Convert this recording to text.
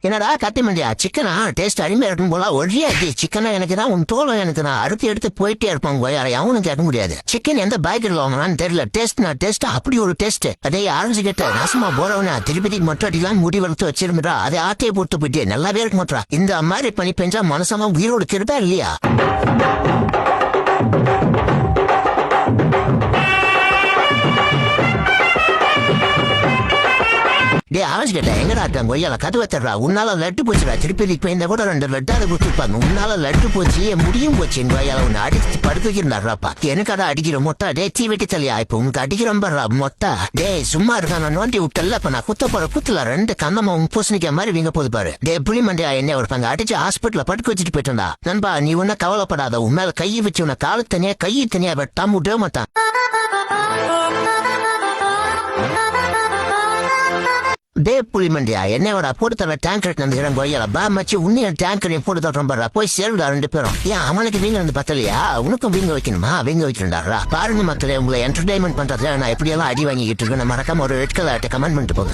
என்னடா கட்டி மண்டியா சிக்கனா டேஸ்ட் அருமையா இருக்கும் போல ஒழியா சிக்கனா எனக்கு தான் உன் தோலை எனக்கு நான் அறுத்து எடுத்து போயிட்டே இருப்பாங்க கோயால அவனும் கேட்க முடியாது சிக்கன் எந்த பேக்கெட்ல வாங்கினான்னு தெரியல டேஸ்ட் அப்படி ஒரு டேஸ்ட் அதே ஆரஞ்சு கேட்ட நாசமா போறவனா திருப்பதி மொட்டை அடிக்கலாம் முடி வளர்த்து வச்சிருந்தா அதை ஆத்தையை போட்டு போயிட்டு நல்லாவே இருக்க மாட்டா இந்த மாதிரி பண்ணி பெஞ்சா மனசமா உயிரோடு திருப்பா இல்லையா டே ஆரஞ்சு கேட்டா எங்கடா இருக்காங்க கொய்யால கதவை தர்றா உன்னால லட்டு போச்சுடா திருப்பதி இந்த கூட 2 லட்டாவது கொடுத்துருப்பாங்க உன்னால லட்டு போச்சு முடியும் போச்சு என் கொய்யால உன்னை அடிச்சு படுத்து வைக்கிறாப்பா எனக்கு அதை அடிக்கிற மொட்டா டே தீ வெட்டி தலையா இப்ப உனக்கு அடிக்கிறோம் பண்றா மொட்டா டே சும்மா இருக்கா நான் நோண்டி விட்டல இப்ப நான் குத்த போற குத்துல 2 கந்தமா உன் பூசணிக்க மாதிரி வீங்க போது பாரு டே புளி மண்டியா என்ன ஒருப்பாங்க அடிச்சு ஹாஸ்பிட்டல படுக்க வச்சுட்டு போயிட்டா நண்பா நீ ஒன்னும் கவலைப்படாத உன் மேல கையை வச்சு உன்னை கால தனியா கையை தனியா வெட்டாம விடவே மாட்டான் டே புளி மண்டியா என்னோட போட்டு தர டேங்கர் நம்பிக்கிறேன் கொய்யால பா மச்சு உன்னையும் டேங்கரையும் போட்டு தரோம் பாரு போய் சேருடா 2 பேரும் ஏன் அவனுக்கு வீங்க வந்து பத்தலையா உனக்கும் வீங்க வைக்கணுமா வீங்க வைக்கிறா பாருங்க மக்களே உங்களை என்டர்டைன்மெண்ட் பண்றதுல நான் எப்படியெல்லாம் அடி வாங்கிட்டு இருக்கேன் மறக்காம ஒரு ரெட் கலர் கமெண்ட் பண்ணிட்டு போங்க